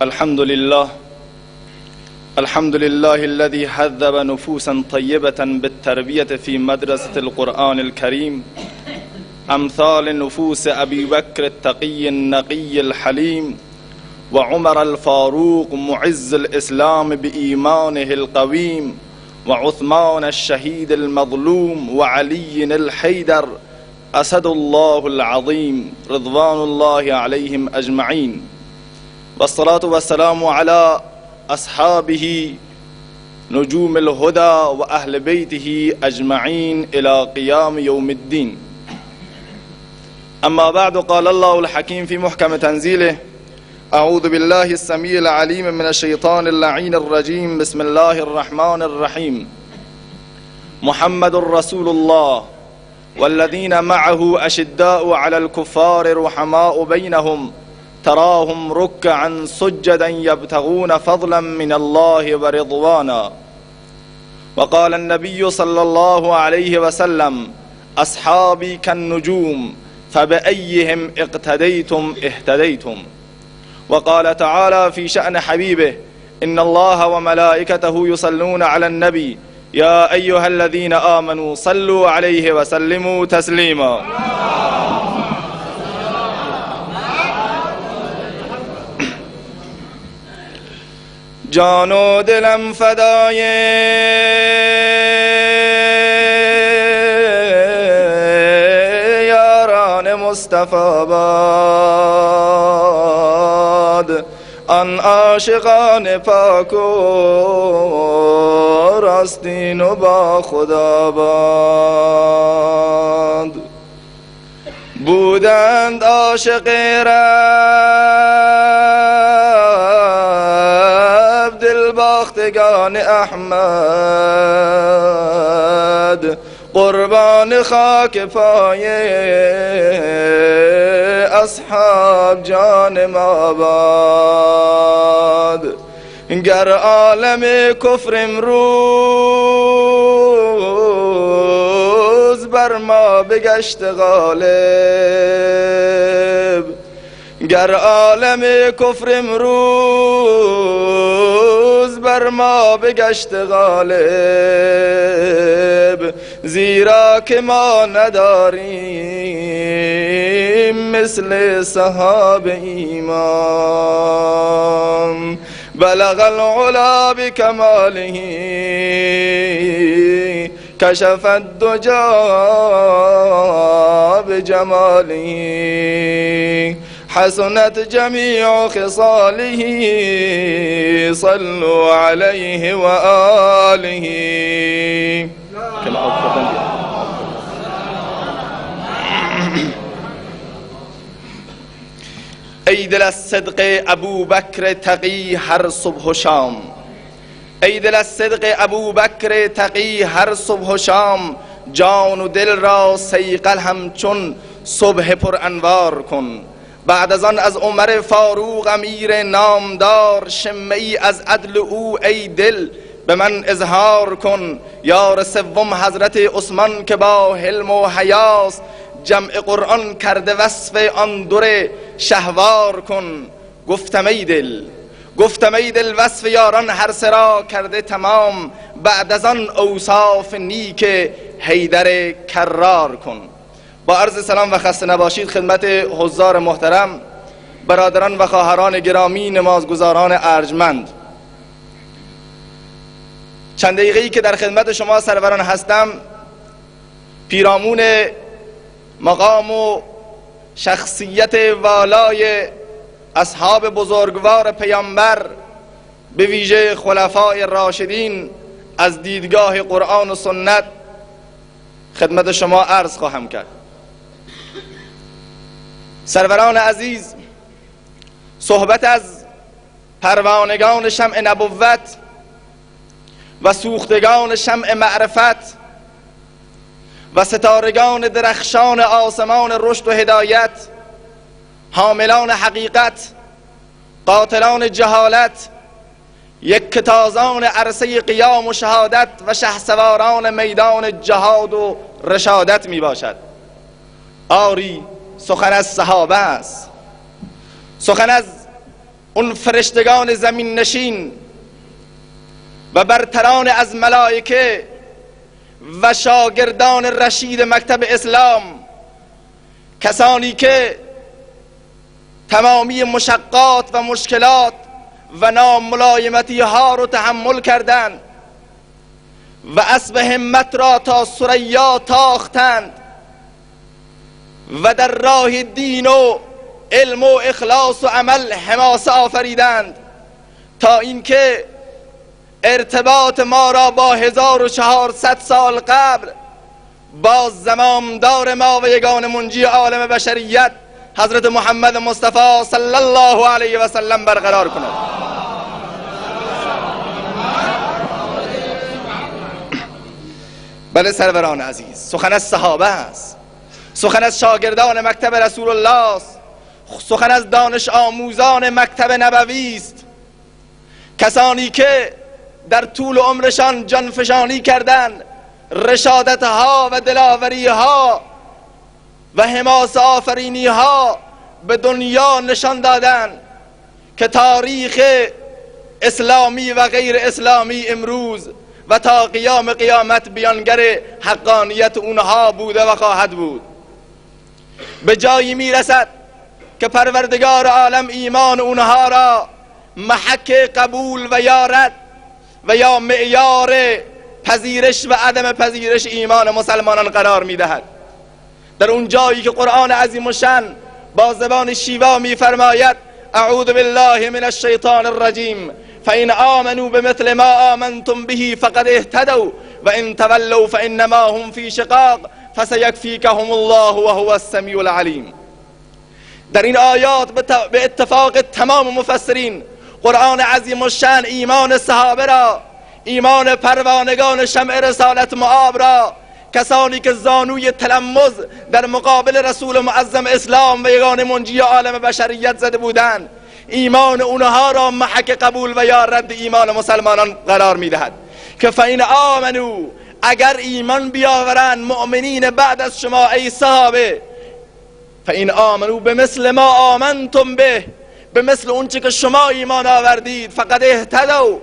الحمد لله الذي هذب نفوسا طيبة بالتربية في مدرسة القرآن الكريم أمثال نفوس أبي بكر التقي النقي الحليم وعمر الفاروق معز الإسلام بإيمانه القويم وعثمان الشهيد المظلوم وعلي الحيدر أسد الله العظيم رضوان الله عليهم أجمعين، والصلاة والسلام على أصحابه نجوم الهدى وأهل بيته أجمعين إلى قيام يوم الدين. أما بعد، قال الله الحكيم في محكم تنزيله: أعوذ بالله السميع العليم من الشيطان اللعين الرجيم. بسم الله الرحمن الرحيم. محمد رسول الله والذين معه أشداء على الكفار رحماء بينهم تراهم ركعا سجدا يبتغون فضلا من الله ورضوانا. وقال النبي صلى الله عليه وسلم: أصحابي كالنجوم فبأيهم اقتديتم اهتديتم. وقال تعالى في شأن حبيبه: إن الله وملائكته يصلون على النبي يا أيها الذين آمنوا صلوا عليه وسلموا تسليما. جان و دلم فدای یاران مصطفی باد، آن عاشقان پاک و راستین و با خدا باد. بودند عاشق رب دل باختگان احمد، قربان خاک پای اصحاب جان ما باد. گر عالم کفر امروز بر ما بگشت غالب، گر عالم کفر امروز بر ما بگشت غالب، زیرا که ما نداریم مثل صحاب ایمان. بلغ العلا بکماله کشف الدجا بجماله، حسنت جمیع خصاله صلوا علیه و آله. ای دل از صدق ابو بکر تقی هر صبح و شام، ای دل از صدق ابو بکر تقی هر صبح و شام، جان و دل را صیقل همچون صبح پر انوار کن. بعد از آن از عمر فاروق امیر نامدار، شمه ای از عدل او ای دل به من اظهار کن. یار سوم حضرت عثمان که با حلم و حیاست، جمع قرآن کرده وصف آن در شهوار کن. گفتم ای دل وصف یاران هر سرا کرده تمام، بعد از آن اوصاف نیک حیدر کرار کن. با عرض سلام و خسته نباشید خدمت حضار محترم، برادران و خواهران گرامی، نمازگزاران ارجمند. چند دقیقه‌ای که در خدمت شما سروران هستم، پیرامون مقام و شخصیت والای اصحاب بزرگوار پیامبر، به ویژه خلفای راشدین، از دیدگاه قرآن و سنت خدمت شما عرض خواهم کرد. سروران عزیز، صحبت از پروانگان شمع نبوت و سوختگان شمع معرفت و ستارگان درخشان آسمان رشد و هدایت، حاملان حقیقت، قاتلان جهالت، یک تازان عرصه قیام و شهادت و شهسواران میدان جهاد و رشادت می باشد. آری سخن از صحابه است، سخن از اون فرشتگان زمین نشین و برتران از ملائکه و شاگردان رشید مکتب اسلام، کسانی که تمامی مشقات و مشکلات و ناملایمتی ها رو تحمل کردند و اسب همت را تا ثریا تاختند و در راه دین و علم و اخلاص و عمل حماسه آفریدند تا اینکه ارتباط ما را با 1400 سال قبل با زمامدار ما و یگان منجی عالم بشریت حضرت محمد مصطفی صلی الله علیه و سلم برقرار کند. بله سروران عزیز، سخن از صحابه است، سخن از شاگردان مکتب رسول الله است، سخن از دانش آموزان مکتب نبوی است، کسانی که در طول عمرشان جانفشانی کردند، رشادتها و دلاوریها و حماسه آفرینیها به دنیا نشان دادند که تاریخ اسلامی و غیر اسلامی امروز و تا قیام قیامت بیانگر حقانیت اونها بوده و خواهد بود. به جایی میرسد که پروردگار عالم ایمان اونها را محک قبول و یا رد و یا معیار پذیرش و عدم پذیرش ایمان مسلمانان قرار میدهد. در اون جایی که قرآن عظیم الشان با زبان شیوا میفرماید اعوذ بالله من الشیطان الرجیم فإن آمنوا بمثل ما آمنتم به فقد اهتدوا وإن تولوا فإنما هم في شقاق فسيكفيكهم الله وهو السمیع العلیم. در این آیات به اتفاق تمام مفسرین قرآن عظیم الشان ایمان صحابه را، ایمان پروانگان شمع رسالت معاب را، کسانی که زانوی تلمذ در مقابل رسول معظم اسلام و یگان منجی عالم بشریت زده بودند، ایمان اونها را محک قبول و یا رد ایمان مسلمانان قرار میدهد که فین آمنو، اگر ایمان بیاورند مؤمنین بعد از شما ای صحابه، فین آمنو به مثل ما آمنتم به مثل اونچه که شما ایمان آوردید، فقد اهتدوا،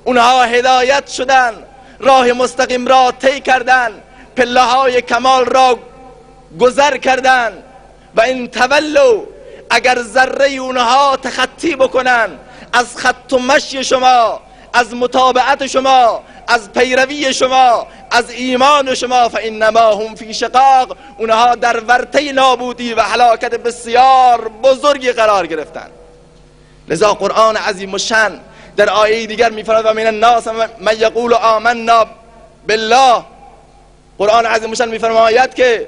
اونها هدایت شدن، راه مستقیم را طی کردن، پله های کمال را گذر کردن. و این تولوا، اگر ذره اونها تخطی بکنن از خط و مشی شما، از متابعت شما، از پیروی شما، از ایمان شما، فانما هم فی شقاق، اونها در ورطه نابودی و هلاکت بسیار بزرگی قرار گرفتن. لذا قرآن عظیم الشان در آیه دیگر میفرماید و من الناس من یقول آمنا بالله، قرآن عظیم الشان میفرماید که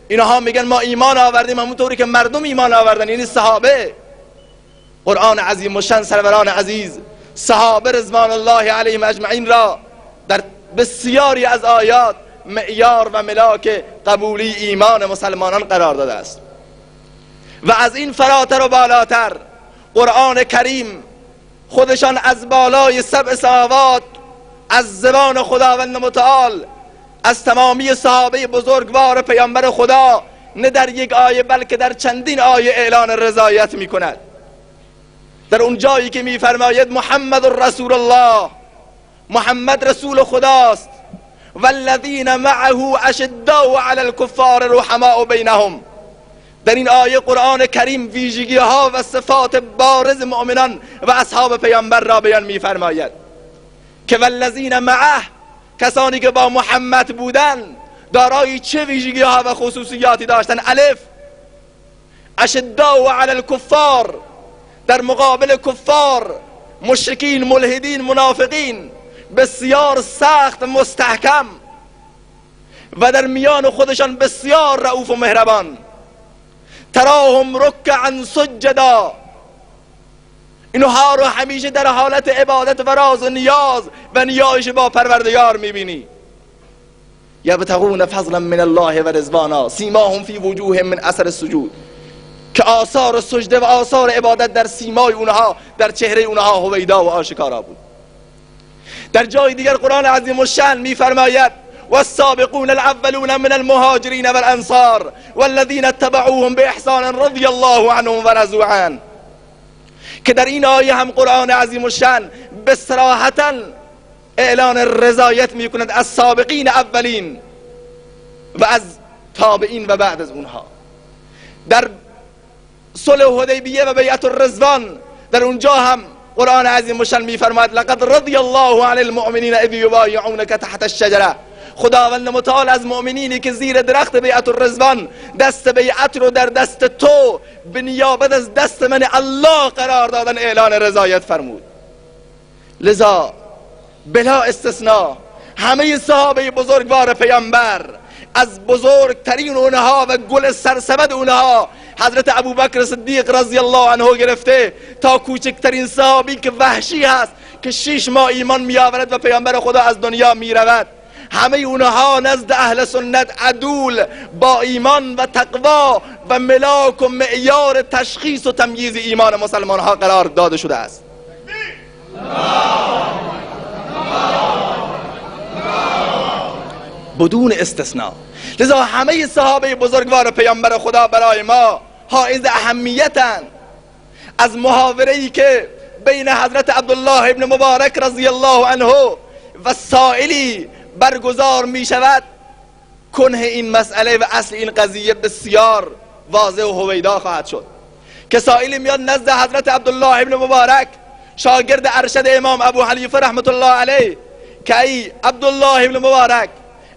اینها میگن ما ایمان آوردیم همونطوری که مردم ایمان آوردن، یعنی صحابه. قرآن عظیم الشان سروران عزیز صحابه رضوان الله علیهم اجمعین را در بسیاری از آیات معیار و ملاک قبولی ایمان مسلمانان قرار داده است. و از این فراتر و بالاتر قرآن کریم خودشان از بالای سبع سماوات از زبان خداوند متعال از تمامی صحابه بزرگوار پیامبر خدا نه در یک آیه بلکه در چندین آیه اعلان رضایت می کند. در اون جایی که می فرماید محمد رسول الله، محمد رسول خداست، والذین معه اشداء علی الکفار رحماء بینهم، در این آیه قرآن کریم ویژگی ها و صفات بارز مؤمنان و اصحاب پیامبر را بیان می فرماید که والذین معه، کسانی که با محمد بودن دارای چه ویژگی ها و خصوصیاتی داشتن. الف، اشداء علی الکفار، در مقابل کفار، مشرکین، ملحدین، منافقین بسیار سخت مستحکم و در میان خودشان بسیار رؤوف و مهربان. تراهم رکعا سجدا، اینها رو همیشه در حالت عبادت و راز و نیاز و نیایش با پروردگار میبینی. یبتغون فضلا من الله و رضوانا سیماهم فی وجوههم من اثر السجود، که آثار سجده و آثار عبادت در سیمای اونها، در چهره اونها هویدا و آشکارا بود. در جای دیگر قرآن عظیم الشان میفرماید والسابقون الاولون من المهاجرین والانصار والذین اتبعوهم باحسان رضی الله عنهم ورضوا عنه، که در این آیه هم قرآن عظیم الشأن به صراحتاً اعلان رضایت میکند از سابقین اولین و از تابعین و بعد از اونها. در صلح حدیبیه و بیعت الرضوان در اونجا هم قرآن عظیم الشأن میفرماید لقد رضی الله عن المؤمنین اذ یبایعونک تحت الشجره. خداوند متعال از مؤمنینی که زیر درخت بیعت الرضوان دست بیعت رو در دست تو به نیابت از دست من الله قرار دادن اعلان رضایت فرمود. لذا بلا استثناء همه صحابه بزرگوار پیامبر، از بزرگترین اونها و گل سرسبد اونها حضرت ابوبکر صدیق رضی الله عنه گرفته تا کوچکترین صحابی که وحشی هست که 6 ماه ایمان می آورد و پیامبر خدا از دنیا می رود، همه اونها نزد اهل سنت عدول با ایمان و تقوا و ملاک و معیار تشخیص و تمییز ایمان مسلمان ها قرار داده شده است. بدون استثناء. لذا همه صحابه بزرگوار پیامبر خدا برای ما حائز اهمیتند. از محاوره‌ای که بین حضرت عبدالله ابن مبارک رضی الله عنه و سائلی برگزار می شود، کنه این مسئله و اصل این قضیه بسیار واضح و هویدا خواهد شد که سائلی میاد نزد حضرت عبدالله ابن مبارک شاگرد ارشد امام ابو حنیفه رحمت الله علیه که ای عبدالله ابن مبارک،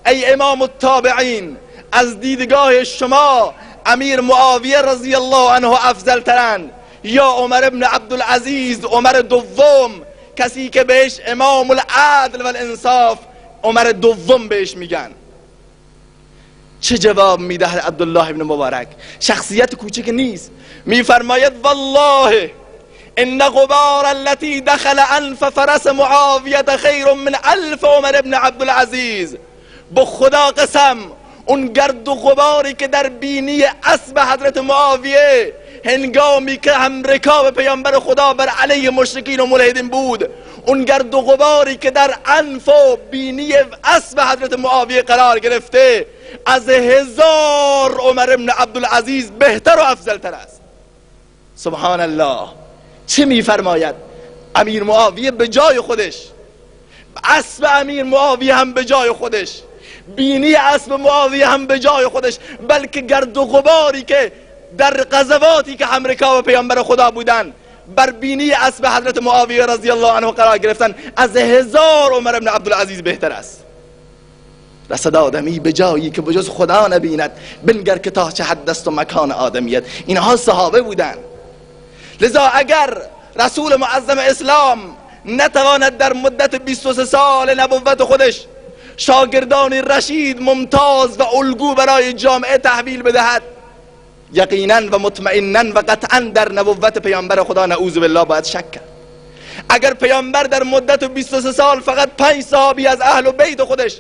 ای امام التابعین، از دیدگاه شما امیر معاویه رضی الله عنه افضل ترند یا عمر ابن عبدالعزیز، عمر دوم، کسی که بهش امام العدل و الانصاف، عمر دوم بهش میگن؟ چه جواب میده عبدالله ابن مبارک؟ شخصیت کوچک نیست. میفرماید والله ان غبار التي دخل انف فرس معاویه خیر من 1000 عمر ابن عبدالعزیز. به خدا قسم اون گرد و غباری که در بینی اسب حضرت معاویه هنگامی که هم رکاب پیامبر خدا بر علیه مشرکین و ملحدین بود، اون گرد و غباری که در انف و بینی اسب حضرت معاویه قرار گرفته، از 1000 عمر ابن عبدالعزیز بهتر و افضلتر است. سبحان الله. چه میفرماید؟ امیر معاویه به جای خودش، اسب امیر معاویه هم به جای خودش، بینی اسب معاویه هم به جای خودش، بلکه گرد و غباری که در غزواتی که هم رکاب پیامبر خدا بودن بر بینی اسب حضرت معاویه رضی الله عنه قرار گرفتن، از 1000 عمر ابن عبدالعزیز بهتر است. رسد آدمی به جایی که بجز خدا نبیند، بنگر که تا چه حد است و مکان آدمیت. اینها صحابه بودن. لذا اگر رسول معظم اسلام نتواند در مدت 23 سال نبوت خودش شاگردان رشید، ممتاز و الگو برای جامعه تحویل بدهد، یقینا و مطمئنا و قطعا در نبوت پیامبر خدا نعوذ بالله باید شک کرد. اگر پیامبر در مدت 23 سال فقط 5 صحابی از اهل و بیت خودش،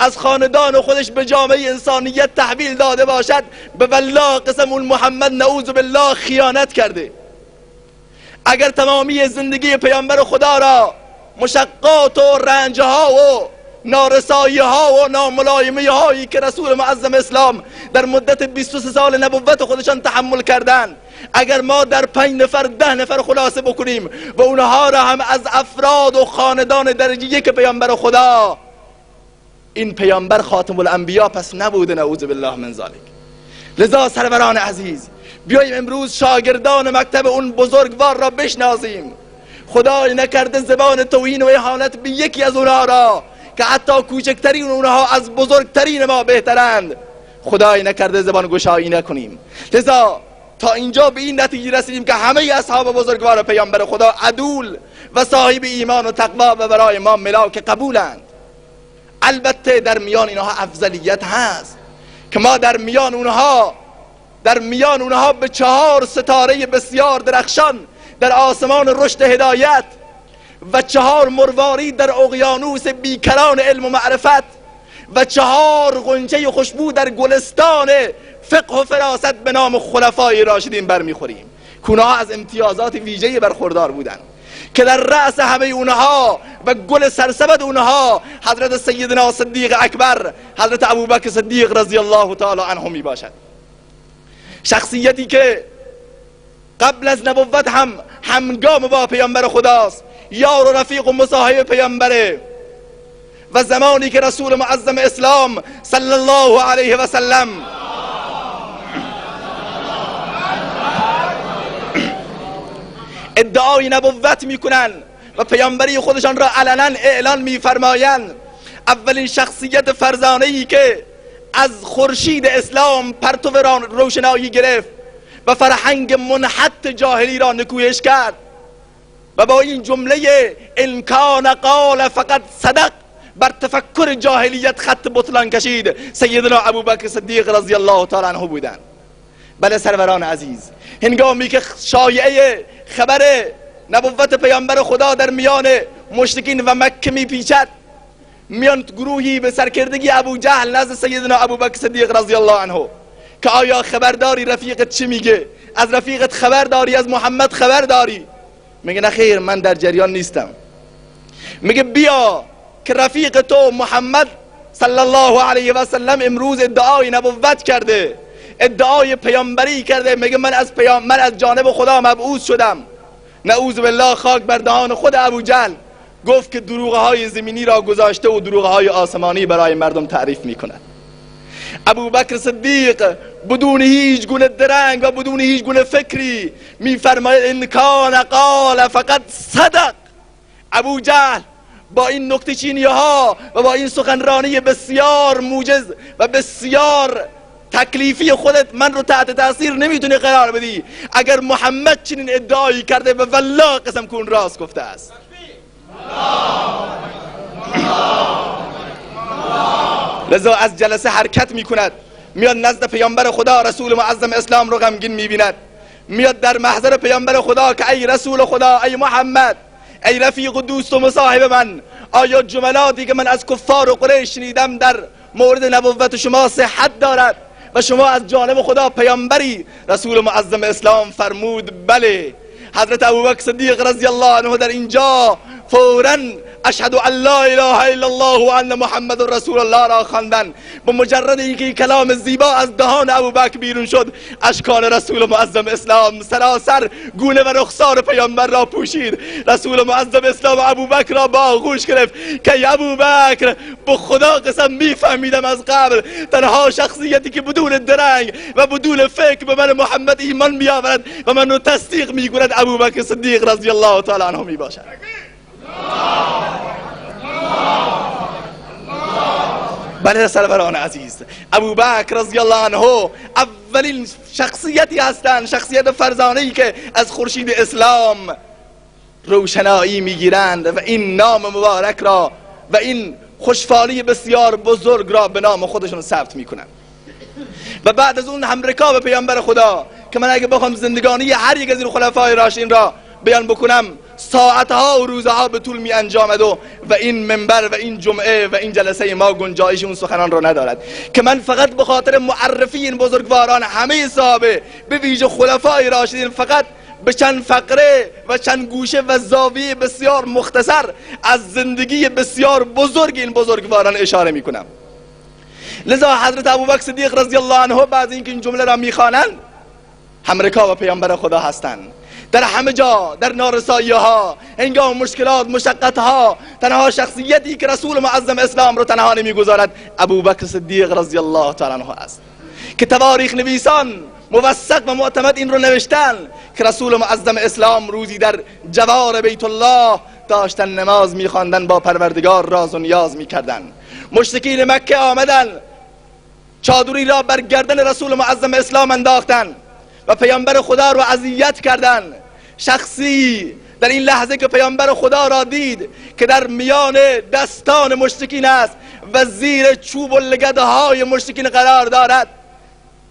از خاندان خودش به جامعه انسانیت تحویل داده باشد، به والله قسم اون محمد نعوذ بالله خیانت کرده. اگر تمامی زندگی پیامبر خدا را مشقات و رنجها و نارسایی ها و ناملایمی هایی که رسول معظم اسلام در مدت 23 سال نبوت خودشان تحمل کردند، اگر ما در 5 نفر 10 نفر خلاصه بکنیم و اونها را هم از افراد و خاندان درجه 1 پیامبر خدا، این پیامبر خاتم الانبیا پس نبوده نعوذ بالله من ذالک. لذا سروران عزیز، بیاییم امروز شاگردان مکتب اون بزرگوار را بشناسیم. خدای نکرده زبان توهین و اهانت به یکی از اونها را که حتی کوچکترین اونها از بزرگترین ما بهترند، خدای نکرده زبان گشایی نکنیم. لذا تا اینجا به این نتیجه رسیدیم که همه اصحاب بزرگوار پیامبر خدا عدول و صاحب ایمان و تقوا و برای ما ملاک قبولند. البته در میان اینها افضلیت هست که ما در میان اونها به 4 ستاره بسیار درخشان در آسمان رشد هدایت و 4 مروارید در اقیانوس بیکران علم و معرفت و 4 غنچه خوشبو در گلستان فقه و فراست به نام خلفای راشدین برمیخوریم. اونها از امتیازات ویژه‌ای برخوردار بودند که در رأس همه اونها و گل سرسبد اونها حضرت سیدنا صدیق اکبر، حضرت ابوبکر صدیق رضی الله تعالی عنه می باشد. شخصیتی که قبل از نبوت هم همگام با پیامبر خداست، یار و رفیق و مصاحب پیامبره. و زمانی که رسول معظم اسلام صلی الله علیه و سلم ادعای نبوت میکنن و پیامبری خودشان را علنا اعلان میفرمایند، اولین شخصیت فرزانه‌ای که از خورشید اسلام پرتو روشنایی گرفت و فرهنگ منحط جاهلی را نکویش کرد و با این جمله ان کان قال فقط صدق بر تفکر جاهلیت خط بطلان کشید، سیدنا ابوبکر صدیق رضی الله تعالی عنه بودند. بله سروران عزیز، هنگامی که شایعه خبر نبوت پیامبر خدا در میان مشرکین و مکه میپیچد، میان گروهی به سرکردگی ابو جهل نزد سیدنا ابوبکر صدیق رضی الله عنه که آیا خبرداری رفیقت چی میگه؟ از رفیقت خبر داری؟ از محمد خبر داری؟ میگه نه خیر، من در جریان نیستم. میگه بیا که رفیق تو محمد صلی الله علیه و سلم امروز ادعای نبوت کرده، ادعای پیامبری کرده. میگه من از جانب خدا مبعوث شدم. نعوذ بالله، خاک بر دهان خود ابو جهل. گفت که دروغ‌های زمینی را گذاشته و دروغ‌های آسمانی برای مردم تعریف میکند. ابوبکر صدیق بدون هیچ گونه درنگ و بدون هیچ گونه فکری میفرماید ان کان قال فقط صدق. ابو جهل با این نکته چینی ها و با این سخنرانی بسیار موجز و بسیار تکلیفی خودت من رو تحت تاثیر نمیتونی قرار بدی. اگر محمد چنین ادعایی کرده و والله قسم کن راست گفته است. لذا از جلسه حرکت میکند، میاد نزد پیامبر خدا رسول معظم اسلام رو غمگین میبیند، میاد در محضر پیامبر خدا که ای رسول خدا، ای محمد، ای رفیق و دوست و مصاحب من، آیا جملاتی که من از کفار و قریش شنیدم در مورد نبوت شما صحت دارد و شما از جانب خدا پیامبری؟ رسول معظم اسلام فرمود بله. حضرت ابوبکر صدیق رضی الله عنه در اینجا فوراً اشهد ان لا اله الا الله و ان محمد رسول الله را خواندن. با مجرد اینکه کلام زیبا از دهان ابوبکر بیرون شد، اشکال رسول معظم اسلام سراسر گونه و رخسار پیامبر را پوشید. رسول معظم اسلام ابوبکر را با آغوش گرفت که ابوبکر به خدا قسم میفهمیدم از قبل تنها شخصیتی که بدون درنگ و بدون فکر به من محمد ایمان میآورد و منو تصدیق میکند ابوبکر صدیق رضی الله تعالی عنه میباشد. بله سروران عزیز، ابوبکر رضی الله عنه اولین شخصیتی هستند، شخصیت فرزانه‌ای که از خورشید اسلام روشنایی میگیرند و این نام مبارک را و این خوشفالی بسیار بزرگ را به نام خودشون ثبت میکنند. و بعد از اون همرکاب پیامبر خدا که من اگه بخوام زندگانی هر یک از این خلفای راشدین را بیان بکنم ساعتها و روزها به طول می انجامد و این منبر و این جمعه و این جلسه ما گنجایش اون سخنان را ندارد که من فقط به خاطر معرفی این بزرگواران همه صحابه به ویژه خلفای راشدین فقط به چند فقره و چند گوشه و زاویه بسیار مختصر از زندگی بسیار بزرگ این بزرگواران اشاره می کنم. لذا حضرت ابوبکر صدیق رضی الله عنه بعد اینکه این جمله را میخوانند همرکاب پیامبر خدا هستند. در همه جا، در نارسایی ها، هنگام مشکلات، مشقت ها، تنها شخصیتی که رسول معظم اسلام رو تنها نمیگذارد ابوبکر صدیق رضی الله تعالی عنه است که تواریخ نویسان موثق و معتمد این رو نوشتن که رسول معظم اسلام روزی در جوار بیت الله داشتن نماز میخواندن، با پروردگار راز و نیاز میکردن. مشرکین مکه آمدن، چادری را بر گردن رسول معظم اسلام انداختن و پیامبر خدا رو اذیت کردن. شخصی در این لحظه که پیامبر خدا را دید که در میان دستان مشرکین است و زیر چوب و لگدهای مشرکین قرار دارد،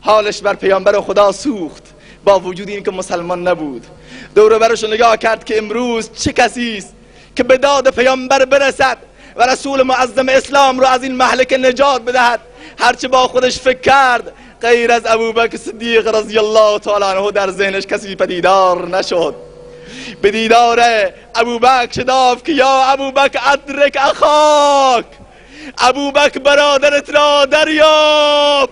حالش بر پیامبر خدا سوخت. با وجود این که مسلمان نبود، دور و برش نگاه کرد که امروز چه کسی است که به داد پیامبر برسد و رسول معظم اسلام رو از این مهلکه نجات بدهد. هرچه با خودش فکر کرد غیر از ابوبکر صدیق رضی الله تعالی عنه در ذهنش کسی پدیدار نشد. به دیدار ابوبکر شتافت که یا ابوبکر ادرک اخاک، ابوبکر برادرت را دریاب،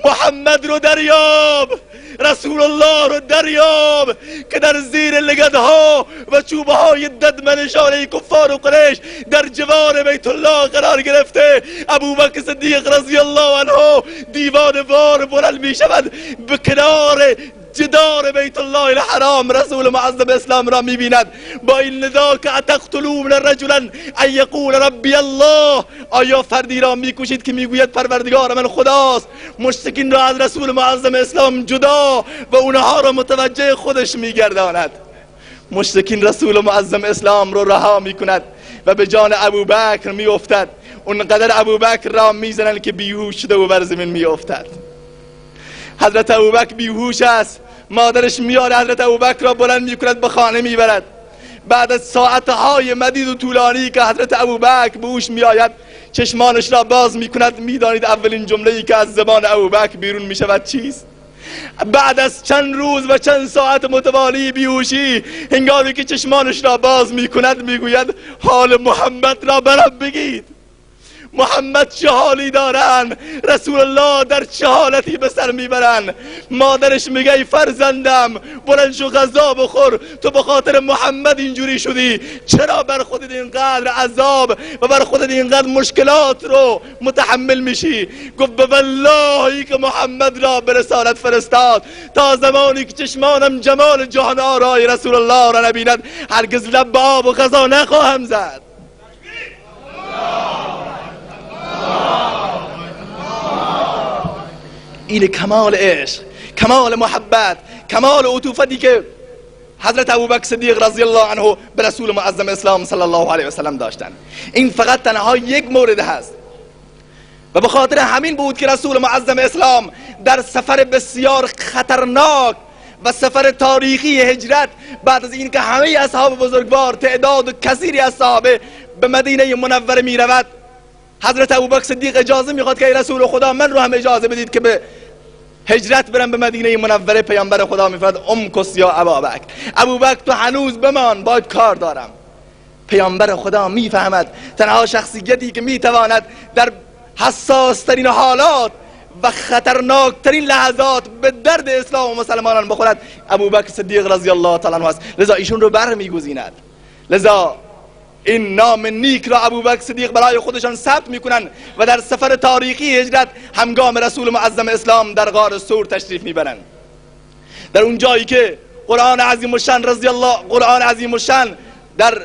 محمد رو دریاب. رسول الله رو دریاب که در زیر لگدها و چوبه های ددمنشانه کفار و قریش در جوار بیت الله قرار گرفته. ابوبکر صدیق رضی الله عنه دیوان وار بلند می شود، به کنار جدار بیت الله الحرام رسول معظم اسلام را میبیند با این ندا که اتقتلون رجلا ان یقول ربی الله، آیا فردی را میکشید که میگوید پروردگار من خداست؟ مشرکین را از رسول معظم اسلام جدا و اونها را متوجه خودش میگرداند. مشرکین رسول معظم اسلام رو رها میکند و به جان ابوبکر میافتد. اونقدر ابوبکر را میزنند که بیهوش شده و بر زمین میافتد. حضرت ابوبکر بیهوش است، مادرش میاره حضرت ابوبکر را بلند میکند به خانه میبرد. بعد از ساعتهای مدید و طولانی که حضرت ابوبکر به هوش میآید چشمانش را باز میکند. میدانید اولین جمله‌ای که از زبان ابوبکر بیرون میشود چیست؟ بعد از چند روز و چند ساعت متوالی بیهوشی، هنگامی که چشمانش را باز میکند میگوید حال محمد را برام بگید. محمد چه حالی دارن؟ رسول الله در چه حالتی به سر میبرن؟ مادرش میگه ای فرزندم بلند شو غذا بخور، تو به خاطر محمد اینجوری شدی، چرا بر خودت اینقدر عذاب و بر خودت اینقدر مشکلات رو متحمل میشی؟ گفت به والله که محمد را به رسالت فرستاد تا زمانی که چشمانم جمال جهان آرای رسول الله را نبیند هرگز لب به آب و غذا نخواهم زد. این کمال عشق، کمال محبت، کمال عطوفتی که حضرت ابوبکر صدیق رضی الله عنه به رسول معظم اسلام صلی الله علیه و سلم داشتن. این فقط تنها یک مورد هست و به خاطر همین بود که رسول معظم اسلام در سفر بسیار خطرناک و سفر تاریخی هجرت، بعد از این که همه اصحاب بزرگوار تعداد و کثیری از صحابه به مدینه منوره می رود، حضرت ابوبکر صدیق اجازه میخواد که ای رسول خدا من رو هم اجازه بدید که به هجرت برم به مدینه منوره. پیامبر خدا میفرماد امکث یا ابابکر، ابوبکر تو هنوز بمان، باید کار دارم. پیامبر خدا میفهمد تنها شخصیتی که میتواند در حساس ترین حالات و خطرناک ترین لحظات به درد اسلام و مسلمانان بخورد ابوبکر صدیق رضی الله تعالی عنه است، لذا ایشون رو برمیگزیند. لذا این نام نیک را ابوبکر صدیق برای خودشان ثبت میکنن و در سفر تاریخی هجرت همگام رسول معظم اسلام در غار ثور تشریف میبرند. در اون جایی که قرآن عظیم الشان در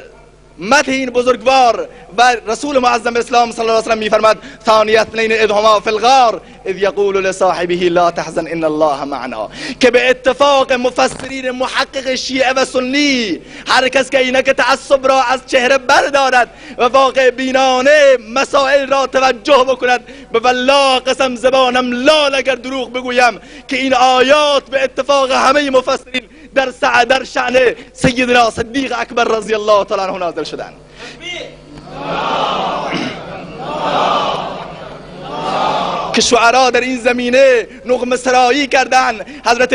مدح این بزرگوار و رسول معظم اسلام صلی الله علیه و سلم میفرماد ثانی اثنین اذ هما فی الغار اذ یقول لصاحبه لا تحزن ان الله معنا، که به اتفاق مفسرین محقق شیعه و سنی هر کس که اینک تعصب را از چهره بردارد و واقع بینانه مسائل را توجه بکند، به والله قسم زبانم لال اگر دروغ بگویم که این آیات به اتفاق همه مفسرین در شأن سیدنا صدیق اکبر رضی الله تعالی عنه نازل شدند. که شعرا در این زمینه نغمه سرایی کردن. حضرت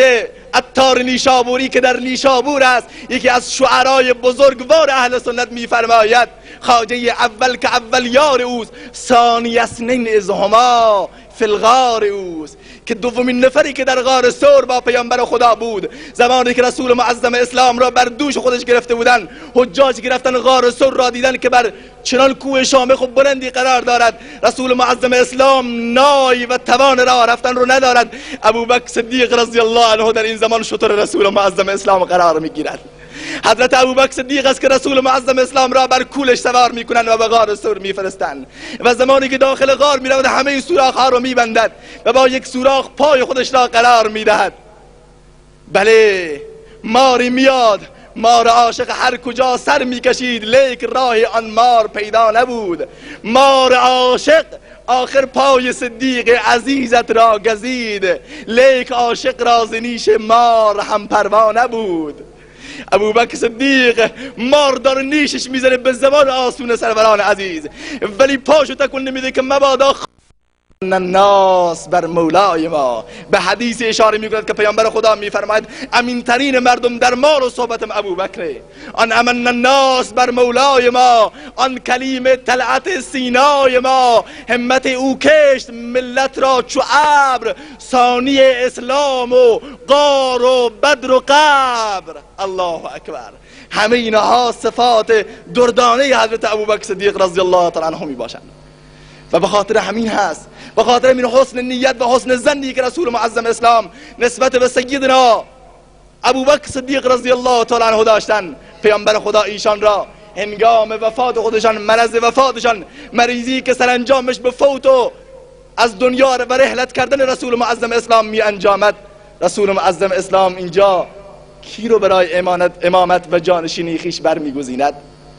عطار نیشابوری که در نیشابور است، یکی از شعرای بزرگوار اهل سنت میفرماید خواجه اول که اول یار اوست، ثانی اثنین اذ هما فی الغار اوست، که دومین نفری که در غار ثور با پیامبر خدا بود زمانی که رسول معظم اسلام را بر دوش خودش گرفته بودن، حجاجی که رفتن غار ثور را دیدن که بر چنان کوه شامخ و بلندی قرار دارد، رسول معظم اسلام نای و توان راه رفتن رو ندارد، ابوبکر صدیق رضی الله عنه در این زمان شتر رسول معظم اسلام قرار میگیرد. حضرت ابوبکر صدیق است که رسول معظم اسلام را بر کولش سوار میکنند و به غار ثور میفرستند و زمانی که داخل غار میرود همه سوراخ ها رو میبندد و با یک سوراخ پای خودش را قرار میدهد. بله ماری میاد، مار عاشق هر کجا سر میکشید لیک راه آن مار پیدا نبود. مار عاشق آخر پای صدیق عزیزت را گزید، لیک عاشق را ز نیش مار هم پروا نبود. ابوبکر صدیق مار داره نیشش میزنه به زمان آسون سروران عزیز، ولی پاشو تکون نمیده که مبادا الناس بر مولای ما. به حدیث اشاره میکند که پیامبر خدا میفرماید امین ترین مردم در مال و صحبتم ابوبکره. آن امن الناس بر مولای ما، آن کلیم طلعت سینای ما، همت او کشت ملت را چو ابر، ثانی اسلام و غار و بدر و قبر. الله اکبر. همه اینها صفات دردانه حضرت ابوبکر صدیق رضی الله تعالی عنه می باشند و به خاطر همین هست، به خاطر همین حسن نیت و حسن ظنی که رسول معظم اسلام نسبت به سیدنا ابوبکر صدیق رضی الله تعالی عنه داشتن، پیامبر خدا ایشان را هنگام وفات خودشان، مرض وفاتشان، مریضی که سرانجامش به فوت و از دنیا و رحلت کردن رسول معظم اسلام می انجامد، رسول معظم اسلام اینجا کی رو برای امامت و جانشینی خیش برمیگزیند؟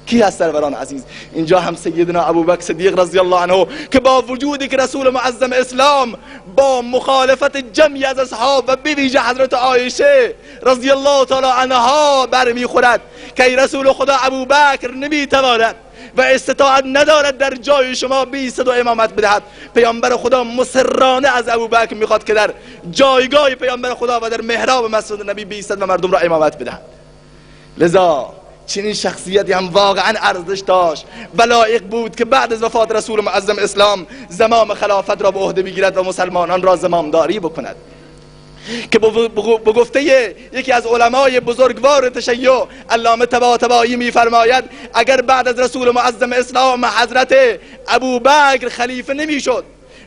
کی هست سروران عزیز؟ اینجا هم سیدنا ابوبکر صدیق رضی الله عنه که با وجودی که رسول معظم اسلام با مخالفت جمعی از اصحاب و بویژه حضرت عایشه رضی الله تعالی عنها برمیخورد که ای رسول خدا ابوبکر نمیتواند و استطاعت ندارد در جای شما بیستد و امامت بدهد، پیامبر خدا مصرانه از ابوبکر میخواد که در جایگاه پیامبر خدا و در محراب مسجد نبی بیستد و مردم را امامت بدهد. لذا چنین شخصیتی هم واقعا ارزش داشت و لایق بود که بعد از وفات رسول معظم اسلام زمام خلافت را به عهده بگیرد و مسلمانان را زمامداری بکند، که به گفته یکی از علمای بزرگوار تشیع علامه طباطبایی میفرماید اگر بعد از رسول معظم اسلام حضرت ابوبکر خلیفه نمیشد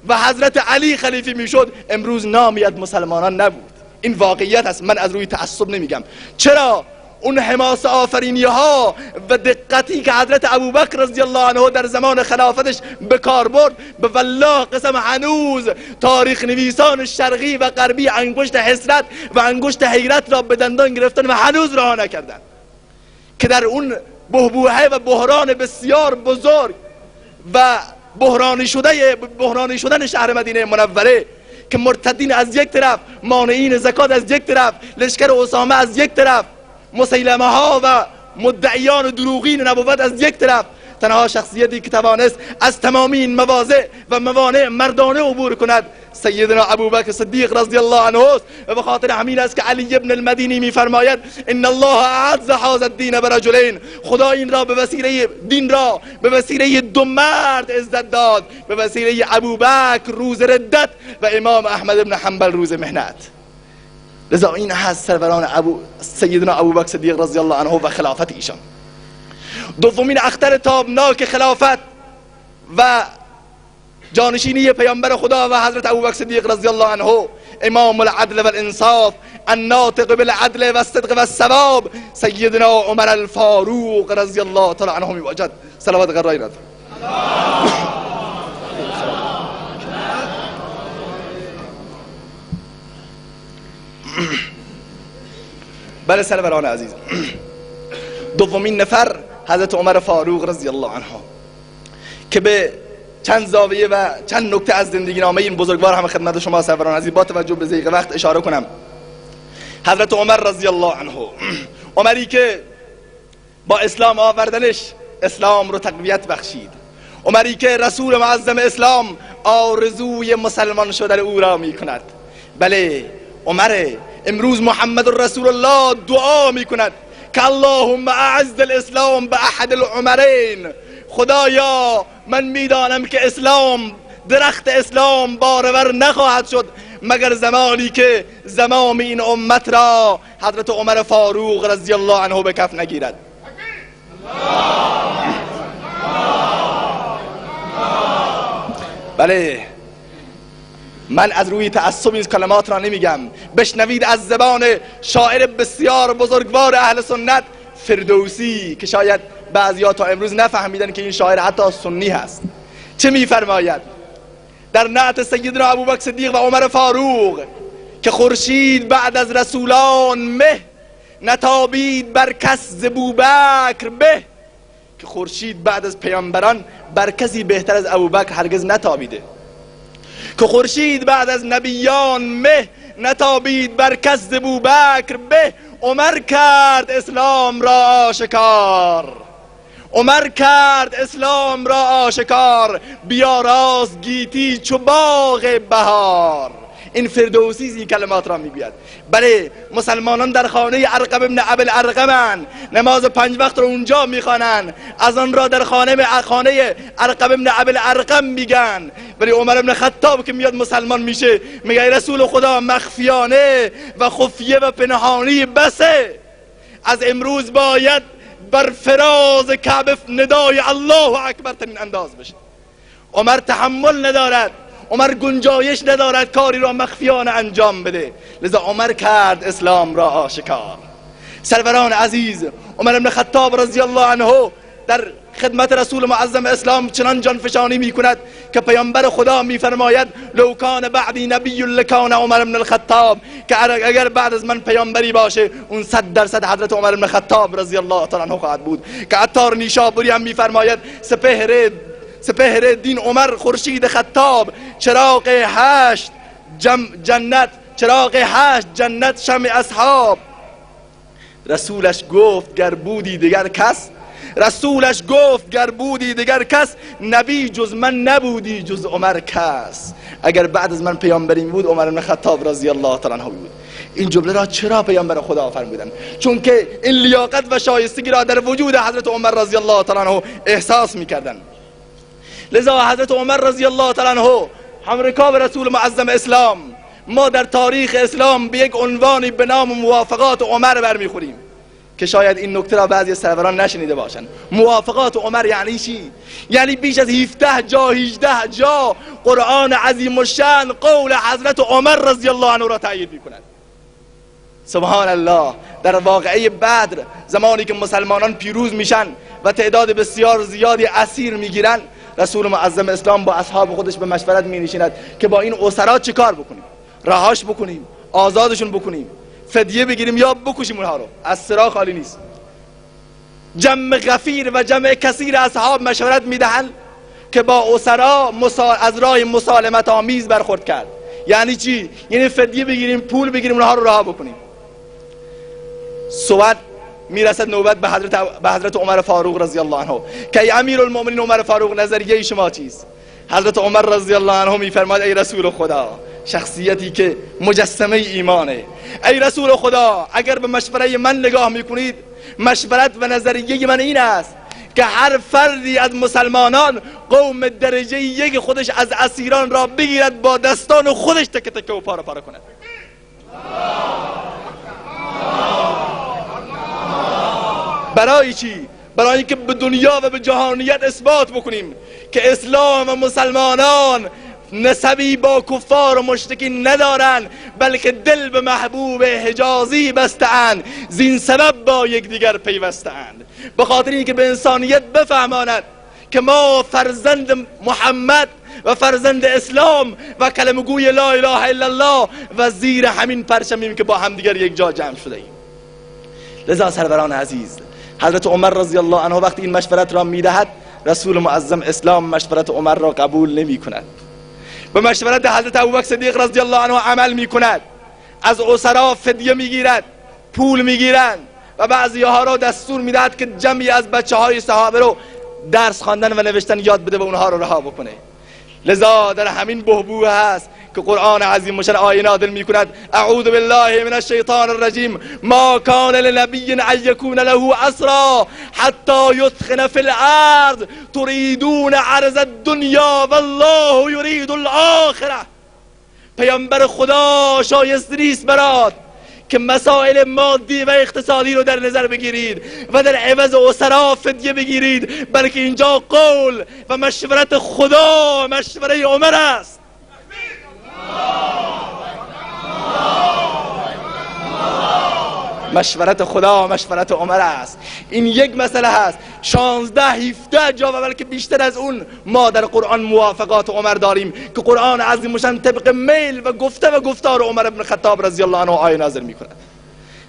و حضرت علی خلیفه میشد، امروز نامیت مسلمانان نبود. این واقعیت است، من از روی تعصب نمیگم. چرا؟ اون حماسه آفرینی ها و دقتی که حضرت ابوبکر رضی الله عنه در زمان خلافتش به کار برد، به والله قسم هنوز تاریخ نویسان شرقی و غربی انگشت حسرت و انگشت حیرت را به دندان گرفتن و هنوز رها نکردند که در اون بحبوحه و بحران بسیار بزرگ و بحرانی شدن شهر مدینه منوره که مرتدین از یک طرف، مانعین زکات از یک طرف، لشکر اسامه از یک طرف، مسیلمه ها و مدعیان دروغین نبوت از یک طرف، تنها شخصیتی که توانست از تمامی این مواضع و موانع مردانه عبور کند سیدنا ابوبکر صدیق رضی الله عنه است. و به خاطر همین است که علی ابن المدینی میفرماید ان الله اعز هذا الدین برجلین، خدا این را به وسیله دین را به وسیله دو مرد عزت داد، به وسیله ابوبکر روز ردت و امام احمد بن حنبل روز محنت. لذا این هست سروران سیدنا ابوبکر صدیق رضی الله عنه و خلافت ایشان. دومین اختر تابناک خلافت و جانشینی پیامبر خدا و حضرت ابوبکر صدیق رضی الله عنه، امام العدل و الانصاف، الناطق بالعدل و الصدق و الثواب، سیدنا عمر الفاروق رضی الله تعالی عنه میواجد. صلوات غرایی را بله سروران عزیز. دومین نفر حضرت عمر فاروق رضی الله عنه که به چند زاویه و چند نکته از زندگی نامه این بزرگوار هم خدمت شما سروران عزیز با توجه به ضیق وقت اشاره کنم. حضرت عمر رضی الله عنه، عمری که با اسلام آوردنش اسلام رو تقویت بخشید، عمری که رسول معظم اسلام آرزوی مسلمان شدن او را می کند. بله عمر امروز محمد رسول الله دعا می کند که اللهم اعز الاسلام به احد العمرین، خدایا من میدانم که اسلام، درخت اسلام بارور نخواهد شد مگر زمانی که زمام این امت را حضرت عمر فاروق رضی الله عنه به کف نگیرد. بله من از روی تعصب این کلمات را نمیگم، بشنوید از زبان شاعر بسیار بزرگوار اهل سنت فردوسی که شاید بعضیا تا امروز نفهمیدن که این شاعر حتی سنی هست. چه میفرماید در نعت سیدنا ابوبکر صدیق و عمر فاروق که خورشید بعد از رسولان مه، نتابید بر کس ز بوبکر به، که خورشید بعد از پیامبران بر کسی بهتر از ابوبکر هرگز نتابیده، که خورشید بعد از نبیان مه، نتابید بر کس ز بوبکر به، عمر کرد اسلام را آشکار، عمر کرد اسلام را آشکار، بیاراست گیتی چو باغ بهار. این فردوسی این کلمات را میگوید. بله، مسلمانان در خانه ارقم ابن ابی الارقمند، نماز 5 وقت رو اونجا میخوانند، از آن را در خانه ارقم ابن ابی الارقم میگن. ولی عمر ابن خطاب که میاد مسلمان میشه میگه رسول خدا، مخفیانه و خفیه و پنهانی بسه، از امروز باید بر فراز کعبه ندای الله اکبر ترین انداز بشه. عمر تحمل ندارد، عمر گنجایش ندارد کاری را مخفیانه انجام بده، لذا عمر کرد اسلام را آشکار. سروران عزیز، عمر بن خطاب رضی الله عنه در خدمت رسول معظم اسلام چنان جانفشانی می کند که پیامبر خدا می فرماید لو کان بعدی نبی لکان عمر بن الخطاب، که اگر بعد از من پیامبری باشه اون 100% حضرت عمر بن خطاب رضی الله تعالی عنه خواهد بود. که عطار نیشابوری هم می فرماید سپهر دین عمر خورشید خطاب، چراغ 8 جنت شمع اصحاب. رسولش گفت گر بودی دیگر کس، نبی جز من نبودی جز عمر کس. اگر بعد از من پیامبری بود عمر بن خطاب رضی الله تعالی عنه بود. این جمله را چرا پیامبر خدا فرمودن؟ چون که این لیاقت و شایستگی را در وجود حضرت عمر رضی الله تعالی عنه احساس می‌کردند. لذا حضرت عمر رضی الله تعالی عنه همرکاب رسول معظم اسلام، ما در تاریخ اسلام به یک عنوانی به نام موافقات عمر برمیخوریم که شاید این نکته را بعضی سروران نشنیده باشند. موافقات عمر یعنی چی؟ یعنی بیش از 18 جا قرآن عظیم الشأن قول حضرت عمر رضی الله عنه را تأیید می‌کند. سبحان الله. در واقعه بدر زمانی که مسلمانان پیروز میشن و تعداد بسیار زیادی اسیر میگیرن، رسول معظم اسلام با اصحاب خودش به مشورت می نشیند که با این اسرا چه کار بکنیم؟ رهاش بکنیم، آزادشون بکنیم، فدیه بگیریم یا بکشیم اونها رو؟ از سرا خالی نیست. جمع غفیر و جمع کثیر اصحاب مشورت میدهند که با اسرا از راه مسالمت آمیز برخورد کرد. یعنی چی؟ یعنی فدیه بگیریم، پول بگیریم، اونها رو رها بکنیم. صحبت میرسد نوبت به حضرت عمر فاروق رضی الله عنه که ای امیرالمومنین عمر فاروق، نظریه شما چیست؟ حضرت عمر رضی الله عنه میفرماید ای رسول خدا، شخصیتی که مجسمه ایمانه، ای رسول خدا اگر به مشوره من نگاه میکنید، مشورت و نظریه من این است که هر فردی از مسلمانان قوم درجه 1 خودش از اسیران را بگیرد، با دستان خودش تکه تکه و پاره پاره کند. برای چی؟ برای اینکه به دنیا و به جهانیت اثبات بکنیم که اسلام و مسلمانان نسبی با کفار و مشرکین ندارن، بلکه دل به محبوب حجازی بسته‌اند، زین سبب با یکدیگر پیوسته‌اند. به خاطر اینکه به انسانیت بفهماند که ما فرزند محمد و فرزند اسلام و کلمه گوی لا اله الا الله و زیر همین پرچمیم که با همدیگر یک جا جمع شده ایم. لذا سروران عزیز، حضرت عمر رضی الله عنه وقتی این مشورت را میدهد، رسول معظم اسلام مشورت عمر را قبول نمی کند. به مشورت حضرت ابوبکر صدیق رضی الله عنه عمل می کند. از اسرا فدیه میگیرد، پول میگیرند و بعضی ها را دستور میدهد که جمعی از بچه های صحابه رو درس خواندن و نوشتن یاد بده و اونها رو رها بکنه. لذا در همین بحبوح هست که قرآن عظیم مشن آیه نازل می کند اعوذ بالله من الشیطان الرجیم ما کان لنبی ان یکون له اسرا حتی یثخن فی الارض تریدون عرض الدنیا والله یرید الاخره. پیامبر خدا شایسته نیست برات که مسائل مادی و اقتصادی رو در نظر بگیرید و در عوض اسرا فدیه بگیرید، بلکه اینجا قول و مشورت خدا مشوره عمر است. مشورت خدا مشورت عمر است. این یک مسئله هست. 16-17 جا و بلکه بیشتر از اون ما در قرآن موافقات عمر داریم که قرآن عظیم مشن طبق میل و گفته و گفتار عمر بن خطاب رضی الله عنه آیه نازل می کند.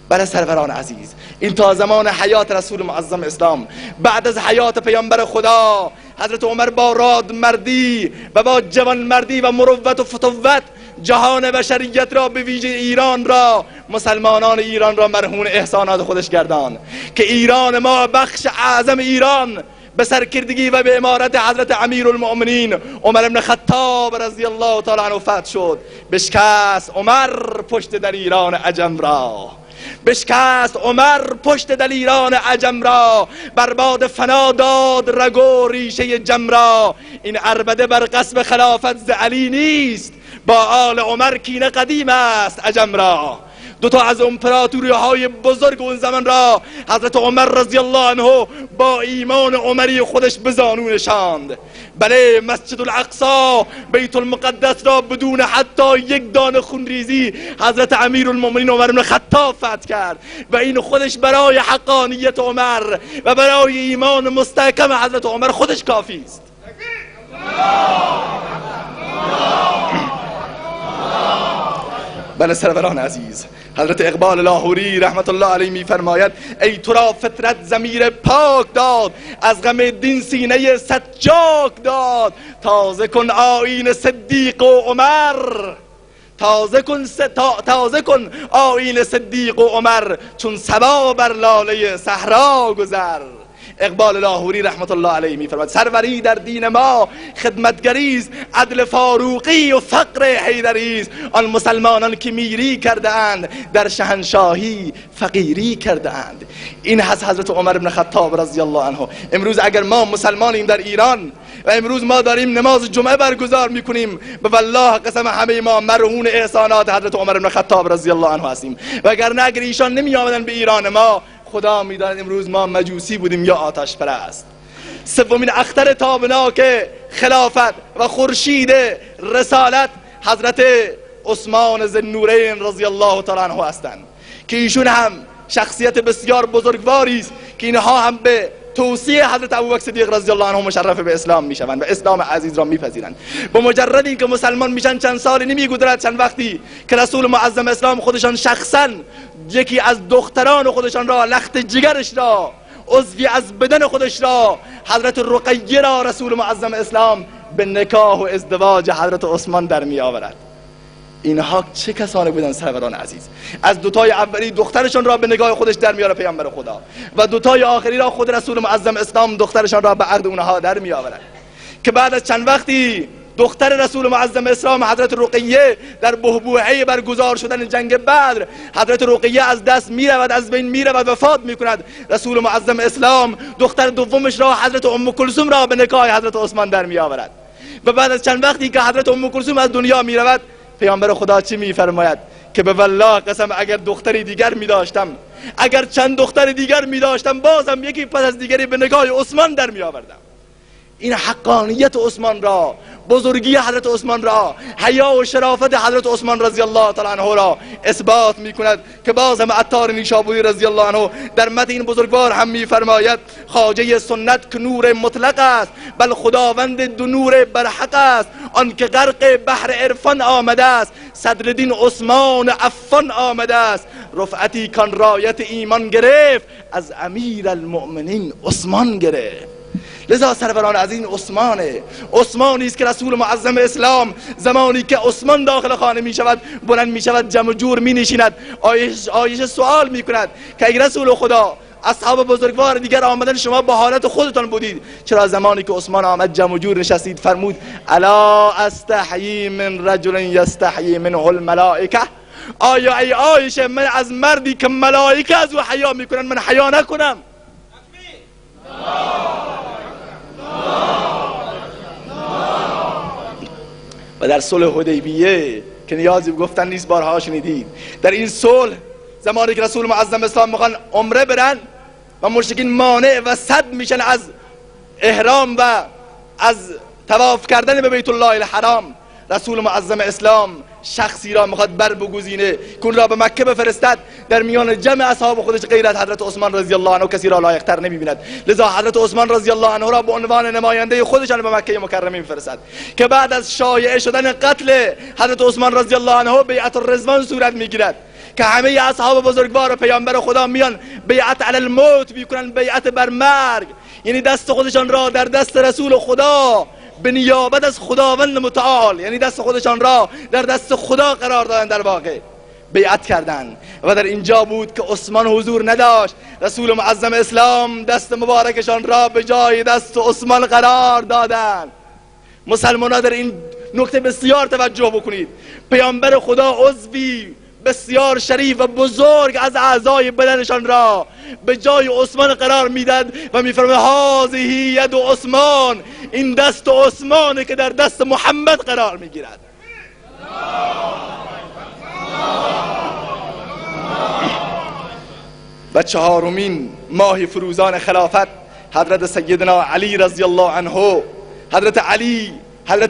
برای سروران عزیز، این تا زمان حیات رسول معظم اسلام. بعد از حیات پیامبر خدا حضرت عمر با راد مردی و با جوان مردی و مروت و فتوت جهان بشریت را به ویژه ایران را، مسلمانان ایران را مرهون احسانات خودش گردان که ایران ما بخش اعظم ایران به سرکردگی و به امارت حضرت امیرالمؤمنین عمر بن خطاب رضی الله تعالی عنه فتح شد. بشکست عمر پشت دلیران عجم را، بشکست عمر پشت دلیران عجم را، برباد فنا داد رگ و ریشه جم را. این عربده بر قصب خلافت ز علی نیست، با آل عمر کینه قدیم است عجم را. دوتا از امپراتوری های بزرگ اون زمان را حضرت عمر رضی الله عنه با ایمان عمری خودش به زانو نشاند. بله، مسجد الاقصی بیت المقدس را بدون حتی یک دانه خونریزی حضرت امیرالمؤمنین عمر بن خطاب فتح کرد و این خودش برای حقانیت عمر و برای ایمان مستحکم حضرت عمر خودش کافی است. بله سروران عزیز، حضرت اقبال لاهوری رحمت الله علیه میفرماید ای تو را فطرت ضمیر پاک داد، از غم دین سینه سجاک داد. تازه کن آیین صدیق و عمر، تازه کن آیین صدیق و عمر، چون صبا بر لاله صحرا گذر. اقبال لاهوری رحمت الله علیه میفرماید سروری در دین ما خدمتگری است، عدل فاروقی و فقر حیدری است. آن مسلمانان که میری کرده اند در شهنشاهی فقیری کرده اند. این هست حضرت عمر بن خطاب رضی الله عنه. امروز اگر ما مسلمانیم در ایران و امروز ما داریم نماز جمعه برگزار میکنیم، به والله قسم همه ما مرهون احسانات حضرت عمر بن خطاب رضی الله عنه هستیم. وگرنه اگر ایشان نمی آمدن به ایران ما، خدا میداند امروز ما مجوسی بودیم یا آتش پرست. سومین اختر تابناک خلافت و خورشید رسالت حضرت عثمان ذوالنورین رضی الله تعالی عنه هستند که ایشون هم شخصیت بسیار بزرگواری است که اینها هم به توصیه حضرت ابوبکر صدیق رضی الله عنه مشرف به اسلام میشوند و اسلام عزیز را میپذیرند. با مجرد اینکه مسلمان میشن چند سالی نمیگذرد، چند وقتی که رسول معظم اسلام خودشان شخصا یکی از دختران خودشان را، لخت جگرش را، عضوی از بدن خودش را، حضرت رقیه را رسول معظم اسلام به نکاح و ازدواج حضرت عثمان در می آورد. اینها چه کسانی بودن سروران عزیز؟ از دوتای اولی دخترشان را به نگاه خودش در میاره پیامبر خدا و دوتای آخری را خود رسول معظم اسلام دخترشان را به عقد اونها در می آورد که بعد از چند وقتی دختر رسول معظم اسلام حضرت رقیه در بحبوحه برگزار شدن جنگ بدر، حضرت رقیه از دست می رود، از بین می رود، وفات می کند. رسول معظم اسلام دختر دومش را حضرت ام کلثوم را به نکاح حضرت عثمان در می آورد و بعد از چند وقتی که حضرت ام کلثوم از دنیا می رود، پیامبر خدا چی میفرماید که به والله قسم اگر دختری دیگر می داشتم، اگر چند دختر دیگر می داشتم، بازم یکی پس از دیگری به نگاه عثمان در می آوردم. این حقانیت عثمان را، بزرگی حضرت عثمان را، حیا و شرافت حضرت عثمان رضی الله تعالی عنه را اثبات می کند که باز هم عطار نیشابوری رضی الله عنه در متن این بزرگوار هم می فرماید خواجه سنت که نور مطلق است، بل خداوند دو نور برحق است. آن که غرق بحر عرفان آمده است، صدرالدین عثمان عفان آمده است. رفعتی کان رایت ایمان گرفت، از امیر المؤمنین عثمان گرفت. لذا سروران از این عثمانی است که رسول معظم اسلام زمانی که عثمان داخل خانه می شود، بلند می شود، جمع جور می نشیند، آیشه سوال می کند که ای رسول خدا، اصحاب بزرگوار دیگر آمدن، شما با حالت خودتان بودید، چرا زمانی که عثمان آمد جمع جور نشستید؟ فرمود الا استحیی من رجل یستحیی منه الملائکه. آیا ای عایشه من از مردی که ملائکه از او حیا میکنن من حیا نکنم؟ و در صلح حدیبیه که نیازی به گفتن نیست، بارها شنیدید، در این صلح زمانی که رسول معظم اسلام میخوان عمره برن و مشرکین مانع و صد میشن از احرام و از طواف کردن به بیت الله الحرام، رسول معظم اسلام شخصی را میخواد بر بگزینه که اون را به مکه بفرستد. در میان جمع اصحاب خودش غیر از حضرت عثمان رضی الله عنه کسی را لایق‌تر نمیبیند، لذا حضرت عثمان رضی الله عنه را به عنوان نماینده خودشان به مکه مکرمه میفرستد که بعد از شایعه شدن قتل حضرت عثمان رضی الله عنه بیعت الرضوان صورت میگیرد که همه اصحاب بزرگوار پیامبر خدا میان بیعت علی الموت میکنن، بیعت بر مرگ، یعنی دست خودشان را در دست رسول خدا به نیابت از خداوند متعال، یعنی دست خودشان را در دست خدا قرار دادن در واقع. بیعت کردند و در اینجا بود که عثمان حضور نداشت. رسول معظم اسلام دست مبارکشان را به جای دست عثمان قرار دادند. مسلمانان در این نکته بسیار توجه بکنید. پیامبر خدا عضوی بسیار شریف و بزرگ از اعضای بدنشان را به جای عثمان قرار میداد و میفرماید هذه ید عثمان، این دست عثمانه که در دست محمد قرار میگیرد. و چهارمین ماه فروزان خلافت حضرت سیدنا علی رضی الله عنه، حضرت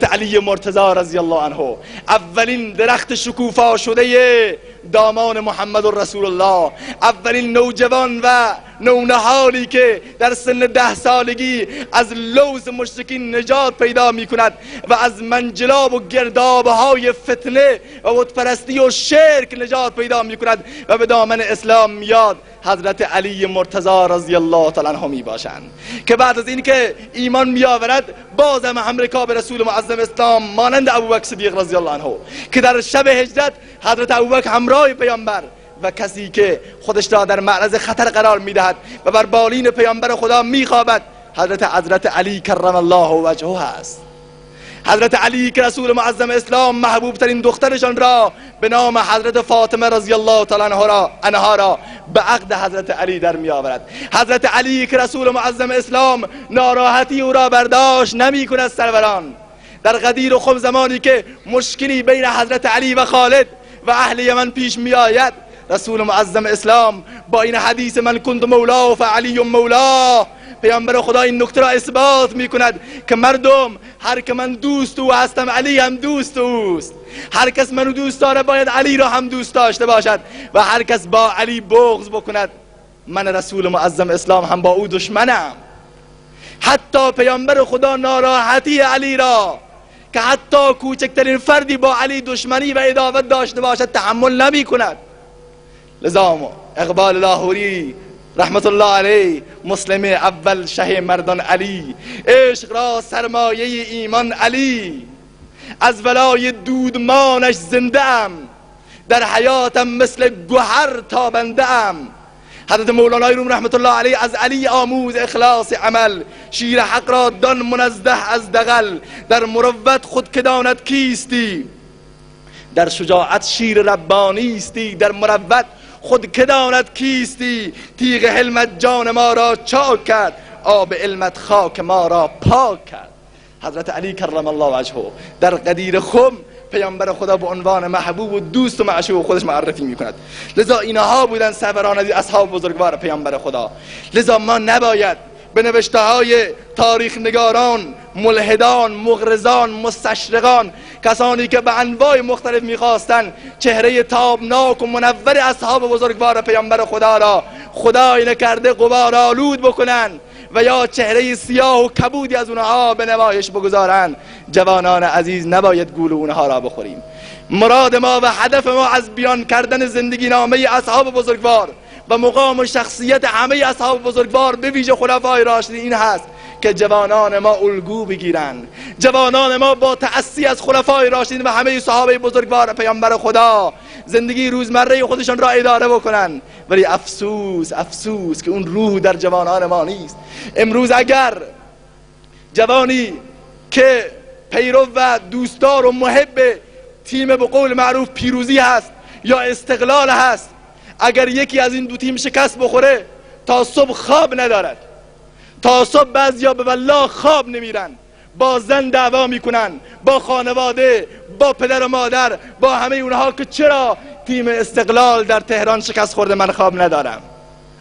علی مرتضی رضی الله عنه، اولین درخت شکوفا شده دامان محمد رسول الله، اولین نوجوان و نونهالی که در سن 10 سالگی از لوز مشرکین نجات پیدا می کند و از منجلاب و گردابهای فتنه و بتپرستی و شرک نجات پیدا می کند و به دامن اسلام میاد، حضرت علی مرتضی رضی الله تعالی عنه می باشند که بعد از این که ایمان می آورد باز هم همرکاب رسول معظم اسلام مانند ابوبکر صدیق رضی الله عنه که در شب هجرت حضرت ابوبکر همراه پیامبر و کسی که خودش را در معرض خطر قرار میدهد و بر بالین پیامبر خدا میخوابد حضرت علی کرم الله وجهه است. حضرت علی که رسول معظم اسلام محبوب ترین دخترشان را به نام حضرت فاطمه رضی الله تعالی عنها را به عقد حضرت علی در می آورد. حضرت علی که رسول معظم اسلام ناراحتی او را برداشت نمی کند سروران. در غدیر و خم زمانی که مشکلی بین حضرت علی و خالد و اهل یمن پیش می آید، رسول معظم اسلام با این حدیث من کنت مولا فعلی مولا، پیامبر خدا این نکته را اثبات می کند که مردم هر که من دوست او هستم علی هم دوست اوست. هر کس منو دوست داره باید علی را هم دوست داشته باشد و هر کس با علی بغض بکند من رسول معظم اسلام هم با او دشمنم. حتی پیامبر خدا ناراحتی علی را که حتی کوچکترین فردی با علی دشمنی و عداوت داشته باشد تحمل نمی کند. لذا اقبال لاهوری رحمت الله علیه، مسلم اول شه مردان علی، عشق را سرمایه ایمان علی، از ولای دودمانش زنده ام، در حیاتم مثل گوهر تابنده ام. حضرت مولانا روم رحمت الله علیه از علی آموز اخلاص عمل، شیر حق را دان منزه از دغل، در مروت خود که داند کیستی، در شجاعت شیر ربانی استی، در مروت خود که داند کیستی، تیغ حلمت جان ما را چاک کرد، آب علمت خاک ما را پاک کرد. حضرت علی کرم الله وجهه در غدیر خم پیامبر خدا به عنوان محبوب و دوست و معشوق خودش معرفی میکند. لذا اینها بودن سروران اصحاب بزرگوار پیامبر خدا. لذا ما نباید به نوشته های تاریخ نگاران، ملحدان، مغرضان، مستشرقان، کسانی که به انواع مختلف میخواستن چهره تابناک و منور اصحاب بزرگوار پیامبر خدا را خدای نکرده غبار آلود بکنن و یا چهره سیاه و کبودی از اونها به نمایش بگذارن، جوانان عزیز نباید گول اونها را بخوریم. مراد ما و هدف ما از بیان کردن زندگی نامه اصحاب بزرگوار و مقام و شخصیت همه اصحاب بزرگوار به ویژه خلفای راشدین این هست که جوانان ما الگو بگیرن، جوانان ما با تأسی از خلفای راشدین و همه صحابه بزرگوار پیامبر خدا زندگی روزمره خودشان را اداره بکنن. ولی افسوس که اون روح در جوانان ما نیست. امروز اگر جوانی که پیرو و دوستدار و محب تیم به قول معروف پیروزی هست یا استقلال هست، اگر یکی از این دو تیم شکست بخوره تا صبح خواب ندارد، تا صبح بعضیا به والله خواب نمیرن، با زن دعوا میکنن، با خانواده، با پدر و مادر، با همه اونها که چرا تیم استقلال در تهران شکست خورده من خواب ندارم.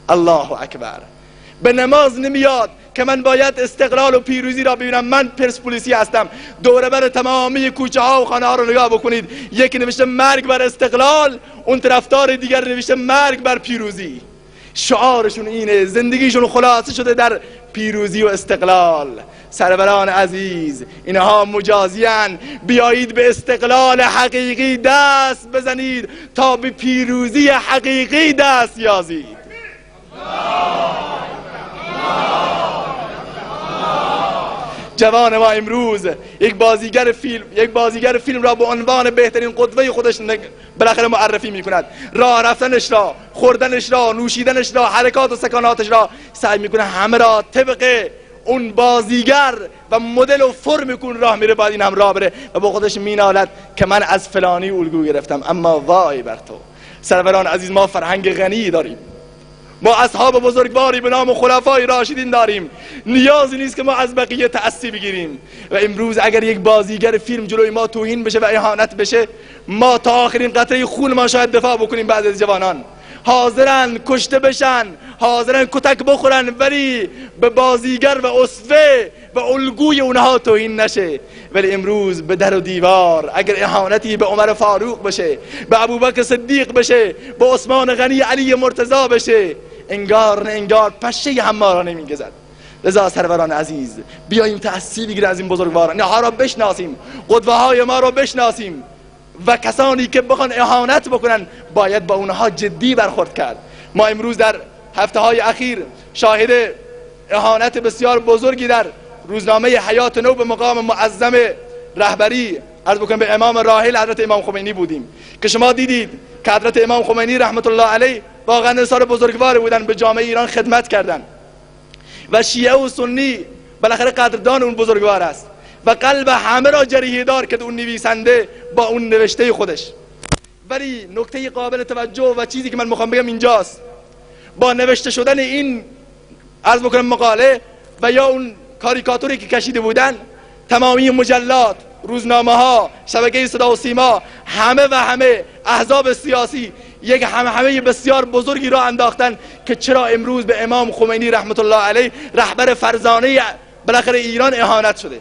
الله اکبر. به نماز نمیاد که من باید استقلال و پیروزی را ببینم. من پرسپولیسی هستم. دوره بر تمامی کوچه ها و خانه ها رو نگاه بکنید، یکی نوشته مرگ بر استقلال، اون طرفدار دیگر نوشته مرگ بر پیروزی. شعارشون اینه، زندگیشون خلاصه شده در پیروزی و استقلال. سروران عزیز، اینها مجازیان، بیایید به استقلال حقیقی دست بزنید تا به پیروزی حقیقی دست یازید. جوان ما امروز یک بازیگر فیلم را به عنوان بهترین قدوه خودش بالاخره معرفی میکند. راه رفتنش را، خوردنش را، نوشیدنش را، حرکات و سکاناتش را سعی میکنه همه را طبق اون بازیگر و مدل و فرم کن راه میره، باید این هم راه بره و با خودش مینالد که من از فلانی الگو گرفتم. اما وای بر تو سروران عزیز، ما فرهنگ غنی داریم، ما اصحاب بزرگواری به نام خلفای راشدین داریم، نیازی نیست که ما از بقیه تأسی بگیریم. و امروز اگر یک بازیگر فیلم جلوی ما توهین بشه و اهانت بشه، ما تا آخرین قطره خون ما شاید دفاع بکنیم. بعضی از جوانان حاضرن کشته بشن، حاضرن کتک بخورن، ولی به بازیگر و اسوه و الگوی اونها توهین نشه. ولی امروز به در و دیوار اگر اهانتی به عمر فاروق بشه، به ابوبکر صدیق بشه، به عثمان غنی علی مرتضی بشه، انگار نه انگار پشه هم ما را نمیگذد. لذا سروران عزیز، بیاییم تأسی بگیریم از این بزرگواران، اینها را بشناسیم، قدوه های ما را بشناسیم و کسانی که بخوان اهانت بکنن باید با اونها جدی برخورد کرد. ما امروز در هفته های اخیر شاهد اهانت بسیار بزرگی در روزنامه حیات نو به مقام معظم رهبری عرض بکنم به امام راحل حضرت امام خمینی بودیم که شما دیدید که حضرت امام خمینی رحمت الله علیه واقعا انسان بزرگواری بودن، به جامعه ایران خدمت کردن و شیعه و سنی بالاخره قدردان اون بزرگوار است و قلب همه را جریحه دار کرد اون نویسنده با اون نوشته خودش. ولی نکته قابل توجه و چیزی که من میخوام بگم اینجاست، با نوشته شدن این عرض بکنم مقاله و یا اون کاریکاتوری که کشیده بودن، تمامی مجلات، روزنامه ها، شبکه صدا و سیما، همه احزاب سیاسی یک همه بسیار بزرگی را انداختن که چرا امروز به امام خمینی رحمت الله علیه رهبر فرزانه بالاخره ایران اهانت شده.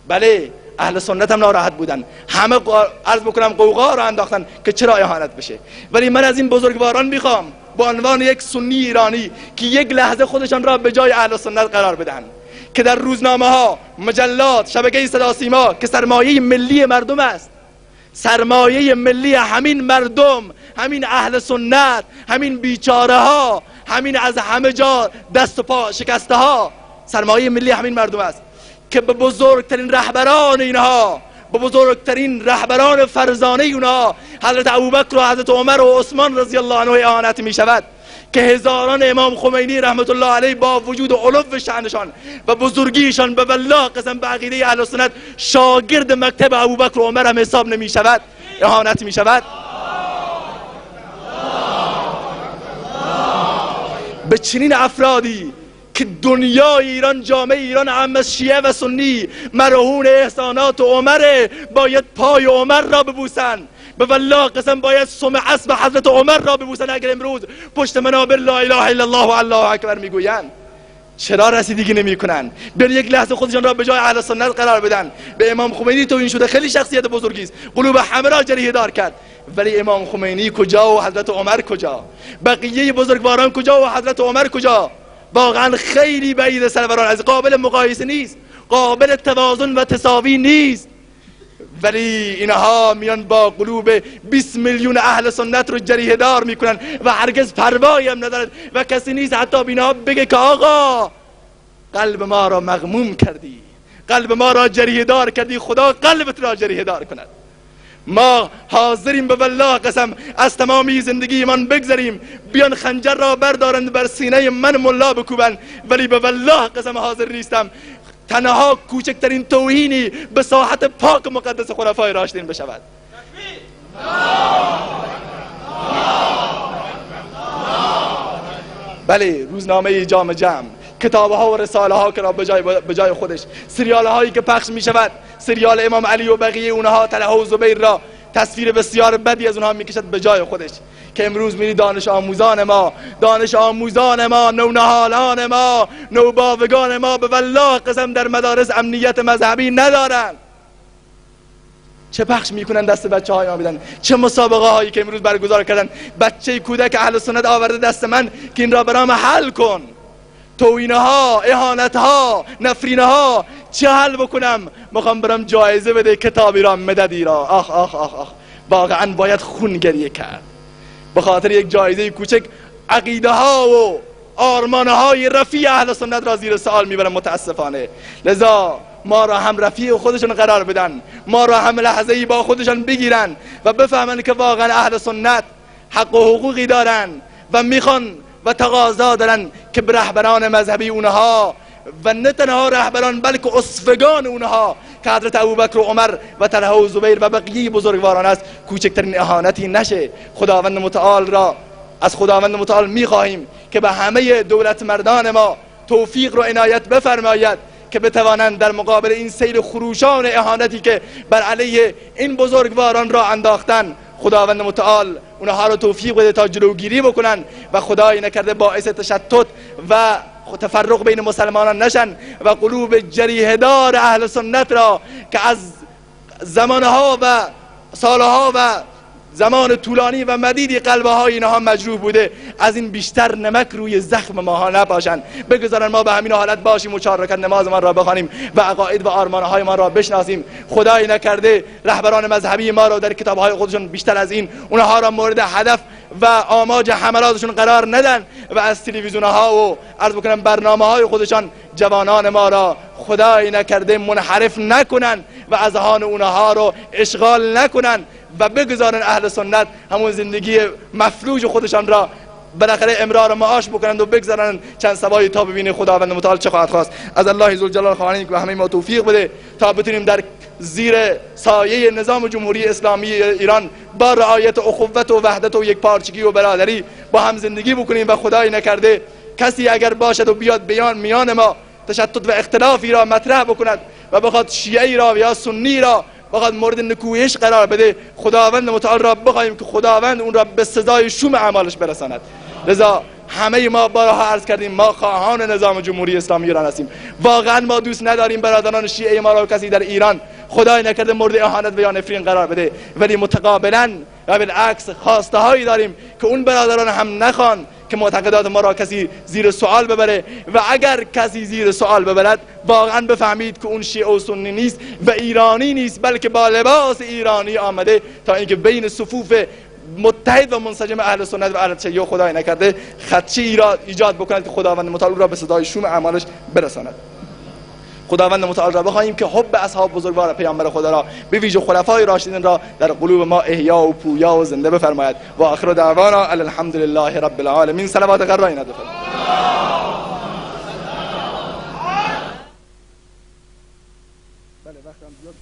بله اهل سنت هم ناراحت بودن، همه عرض بکنم قوقا را انداختن که چرا اهانت بشه. ولی من از این بزرگواران میخوام با عنوان یک سنی ایرانی که یک لحظه خودشان را به جای اهل سنت قرار بدن، که در روزنامه ها، مجلات، شبکه صدا سیما که سرمایه ملی مردم است، سرمایه ملی همین مردم، همین اهل سنت، همین بیچاره ها، همین از همه جا دست و پا شکسته ها، سرمایه ملی همین مردم است که به بزرگترین رهبران اینها، به بزرگترین رهبران فرزانه اونها حضرت ابوبکر و حضرت عمر و عثمان رضی الله عنه اهانت می شود، که هزاران امام خمینی رحمت الله علیه با وجود علو شأنشان و بزرگیشان به والله قسم به عقیده اهل سنت شاگرد مکتب ابوبکر و عمر هم حساب نمی شود، اهانت می شود. به چنین افرادی که دنیای ایران، جامعه ایران هم از شیعه و سنی مرهون احسانات عمره، باید پای عمر را ببوسن، به والله قسم باید سم اسب حضرت عمر را ببوسن اگر امروز پشت منابر لا اله الا الله و الله اکبر میگویند. چرا رسیدگی نمیکنن؟ بر یک لحظه خودشان را به جای اهل سنت قرار بدن. به امام خمینی توهین شده، خیلی شخصیت بزرگی است، قلوب همه را جریحه دار کرد، ولی امام خمینی کجا و حضرت عمر کجا؟ بقیه بزرگواران کجا و حضرت عمر کجا؟ واقعا خیلی بعید سروران، از قابل مقایسه نیست، قابل توازن و تساوی نیست. ولی اینها میان با قلوب 20 میلیون اهل سنت رو جریحه دار میکنن و هرگز پروایی هم ندارد و کسی نیست حتی بینا بگه که آقا قلب ما را مغموم کردی، قلب ما را جریحه دار کردی، خدا قلبت را جریحه دار کند. ما حاضریم به والله قسم از تمامی زندگی من بگذریم، بیان خنجر را بردارند بر سینه من ملا بکوبن، ولی به والله قسم حاضر نیستم تنها کوچکترین توهینی به ساحت پاک مقدس خلفای راشدین بشود. بله روزنامه جام جم، کتاب ها و رساله ها که را به جای خودش، سریال هایی که پخش می شود، سریال امام علی و بقیه اونها، طلحه و زبیر را تصویر بسیار بدی از اونها میکشد به جای خودش، که امروز میری دانش آموزان ما، نونهالان ما، نوباوگان ما به والله قسم در مدارس امنیت مذهبی ندارن. چه پخش میکنن دست بچه های ما بدن، چه مسابقه هایی که امروز برگزار کردن، بچه کودک اهل سنت آورده دست من که این را برام حل کن. توهینه ها، اهانت ها، نفرینه ها چه حل بکنم؟ میخوام برم جایزه بده کتابی را، مددی را. آخ آخ آخ آخ، واقعا باید خون گریه کرد به خاطر یک جایزه کوچک. عقیده ها و آرمان های رفیع اهل سنت را زیر سوال میبرم متاسفانه. لذا ما را هم رفیق خودشون قرار بدن، ما را هم لحظه‌ای با خودشون بگیرن و بفهمن که واقعا اهل سنت حق و حقوقی دارن و میخوان و تقاضا دارن که به رهبران مذهبی اونها و نه تنها رهبران بلکه اسوگان اونها که حضرت ابوبکر و عمر و طلحه و زبیر و بقیه بزرگواران است کوچکترین اهانتی نشه. خداوند متعال را از خداوند متعال میخواهیم که به همه دولت مردان ما توفیق رو عنایت بفرماید که بتوانند در مقابل این سیل خروشان اهانتی که بر علیه این بزرگواران را انداختن، خداوند متعال اونها رو توفیق بده تا جلوگیری بکنن و خدای نکرده باعث تشتت و تفرق بین مسلمانان نشن و قلوب جریحه دار اهل سنت را که از زمانها و سالها و زمان طولانی و مدیدی قلبهای اینها مجروح بوده، از این بیشتر نمک روی زخم ماها نباشند. بگذارن ما به همین حالت باشیم و 4 رکعت نماز ما را بخوانیم و عقاید و آرمانهای ما را بشناسیم. خدای نکرده رهبران مذهبی ما را در کتابهای خودشون بیشتر از این اونها را مورد هدف و آماج حملاتشون قرار ندن و از تلویزیونها و عرض بکنم برنامه‌های خودشان جوانان ما را خدای نکرده منحرف نکنن و اذهان اونها رو اشغال نکنن و بگذارن اهل سنت همون زندگی مفلوج خودشان را بالاخره امرار معاش بکنند و بگذارن چند سبایی تا ببینه خداوند متعال چه خواهد خواست. از الله ذوالجلال خواهیم که به همه ما توفیق بده تا بتونیم در زیر سایه نظام جمهوری اسلامی ایران با رعایت اخوت و وحدت و یکپارچگی و برادری با هم زندگی بکنیم و خدای نکرده کسی اگر باشد و بیاد بیان میان ما تشتت و اختلافی را مطرح بکند و بخواد شیعی را یا سنی را بخواد مورد نکوهش قرار بده، خداوند متعال را بخواهیم که خداوند اون را به سزای شوم اعمالش برساند. لذا همه ما بارها عرض کردیم ما خواهان نظام جمهوری اسلامی ایران هستیم. واقعا ما دوست نداریم برادران شیعه ما را کسی در ایران خدای نکرده مورد اهانت و یا نفرین قرار بده، ولی متقابلا و بالعکس خواسته هایی داریم که اون برادران هم نخوان که معتقدات ما را کسی زیر سوال ببره و اگر کسی زیر سوال ببرد واقعا بفهمید که اون شیعه و سنی نیست و ایرانی نیست، بلکه با لباس ایرانی آمده تا اینکه بین صفوف متحد و منسجم اهل سنت و اهل تشیع خدای نکرده خدشی ایجاد بکند که خداوند متعال را به صدای شوم اعمالش برساند. خداوند متعال را بخواهیم که حب اصحاب بزرگوار پیامبر خدا را به ویژه خلفای راشدین را در قلوب ما احیا و پویا و زنده بفرماید. و آخر دعوانا الحمد لله رب العالمین. صلوات قرائن بفرمایید. بله وقتم زیاد